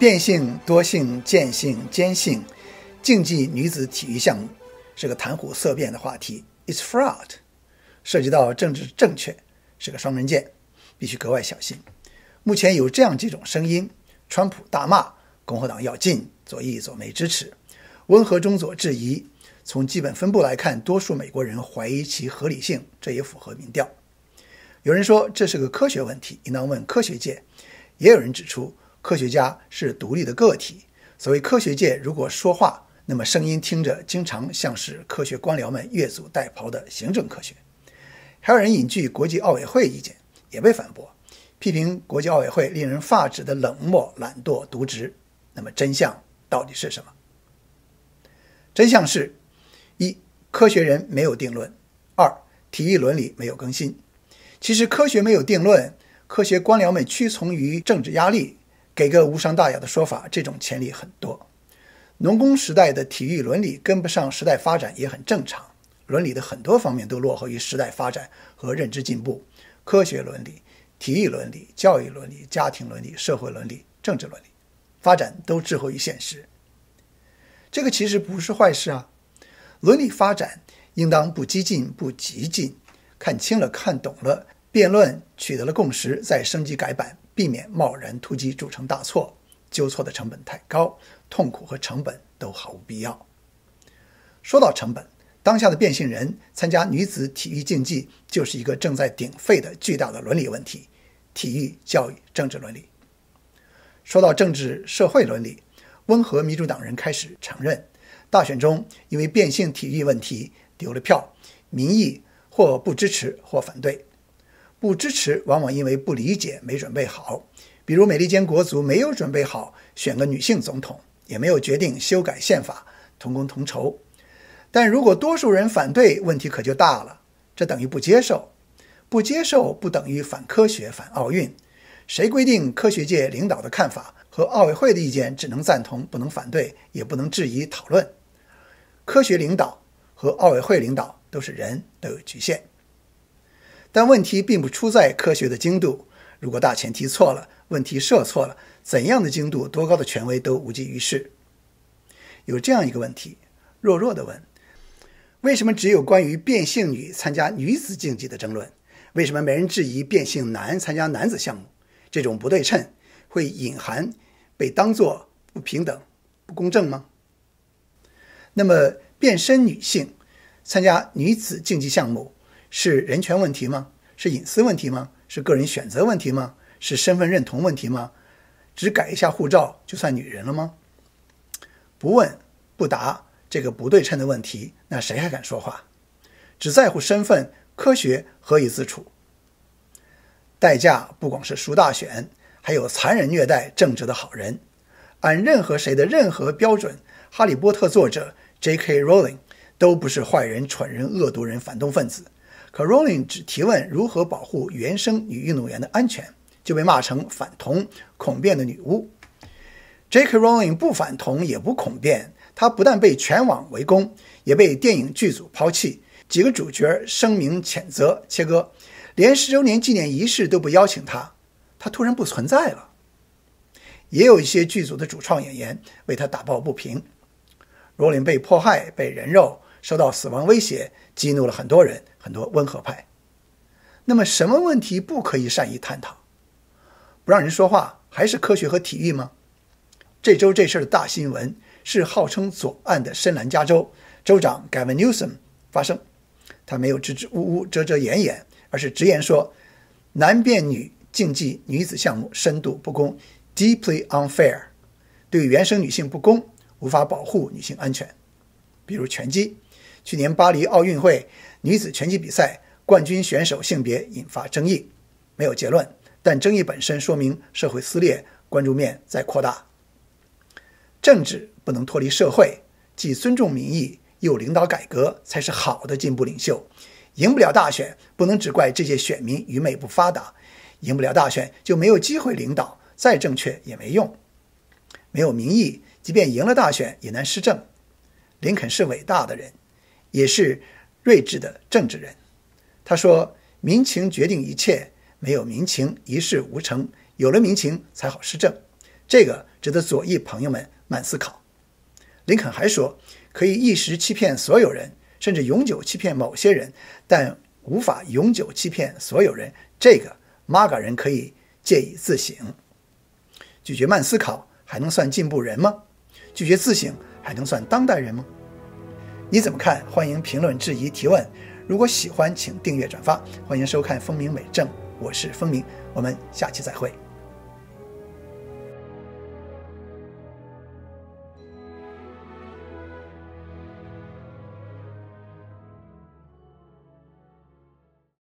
变性、多性、渐性、间性，竞技女子体育项目是个谈虎色变的话题 ，It's fraud， 涉及到政治正确，是个双刃剑，必须格外小心。目前有这样几种声音：川普大骂，共和党要禁，左翼左媒支持，温和中左质疑。从基本分布来看，多数美国人怀疑其合理性，这也符合民调。有人说这是个科学问题，应当问科学界。也有人指出，科学家是独立的个体，所谓科学界如果说话，那么声音听着经常像是科学官僚们越俎代庖的行政科学。还有人引据国际奥委会意见，也被反驳，批评国际奥委会令人发指的冷漠、懒惰、渎职。那么真相到底是什么？真相是：一、科学人没有定论；二、体育伦理没有更新。其实科学没有定论，科学官僚们屈从于政治压力，给个无伤大雅的说法，这种潜力很多。农工时代的体育伦理跟不上时代发展也很正常，伦理的很多方面都落后于时代发展和认知进步。科学伦理、体育伦理、教育伦理、家庭伦理、社会伦理、政治伦理发展都滞后于现实。这个其实不是坏事啊。伦理发展应当不激进不急进，看清了看懂了，辩论取得了共识，再升级改版，避免贸然突击铸成大错，纠错的成本太高，痛苦和成本都毫无必要。说到成本，当下的变性人参加女子体育竞技就是一个正在鼎沸的巨大的伦理问题，体育、教育、政治伦理。说到政治社会伦理，温和民主党人开始承认，大选中因为变性体育问题丢了票，民意或不支持或反对。不支持往往因为不理解，没准备好，比如美利坚国族没有准备好选个女性总统，也没有决定修改宪法，同工同酬。但如果多数人反对，问题可就大了，这等于不接受。不接受不等于反科学、反奥运。谁规定科学界领导的看法和奥委会的意见只能赞同不能反对，也不能质疑讨论？科学领导和奥委会领导都是人，都有局限。但问题并不出在科学的精度，如果大前提错了，问题设错了，怎样的精度、多高的权威都无济于事。有这样一个问题，弱弱地问：为什么只有关于变性女参加女子竞技的争论？为什么没人质疑变性男参加男子项目？这种不对称会隐含被当作不平等、不公正吗？那么变身女性参加女子竞技项目是人权问题吗？是隐私问题吗？是个人选择问题吗？是身份认同问题吗？只改一下护照就算女人了吗？不问不答这个不对称的问题，那谁还敢说话？只在乎身份，科学何以自处？代价不光是输大选，还有残忍虐待正直的好人。按任何谁的任何标准，哈利波特作者 J.K. Rowling 都不是坏人、蠢人、恶毒人、反动分子。可 Rowling 只提问如何保护原生女运动员的安全，就被骂成反同、恐变的女巫。J.K. Rowling 不反同也不恐变，她不但被全网围攻，也被电影剧组抛弃，几个主角声明谴责切割，连10周年纪念仪式都不邀请她，她突然不存在了。也有一些剧组的主创演员为她打抱不平。Rowling 被迫害、被人肉，受到死亡威胁，激怒了很多人，很多温和派。那么什么问题不可以善意探讨？不让人说话还是科学和体育吗？这周这事的大新闻是号称左岸的深蓝加州州长 Gavin Newsom 发声，他没有支支吾吾、遮遮掩掩，而是直言说，男变女竞技女子项目深度不公 deeply unfair， 对原生女性不公，无法保护女性安全。比如拳击，去年巴黎奥运会女子拳击比赛冠军选手性别引发争议，没有结论，但争议本身说明社会撕裂，关注面在扩大。政治不能脱离社会，既尊重民意又领导改革，才是好的进步领袖。赢不了大选，不能只怪这些选民愚昧不发达，赢不了大选就没有机会领导，再正确也没用。没有民意，即便赢了大选也难施政。林肯是伟大的人，也是睿智的政治人。他说，民情决定一切，没有民情一事无成，有了民情才好施政。这个值得左翼朋友们慢思考。林肯还说，可以一时欺骗所有人，甚至永久欺骗某些人，但无法永久欺骗所有人，这个 MAGA 人可以借以自省。拒绝慢思考还能算进步人吗？拒绝自省还能算当代人吗？你怎么看？欢迎评论、质疑、提问。如果喜欢，请订阅、转发。欢迎收看风鸣美政，我是风鸣，我们下期再会。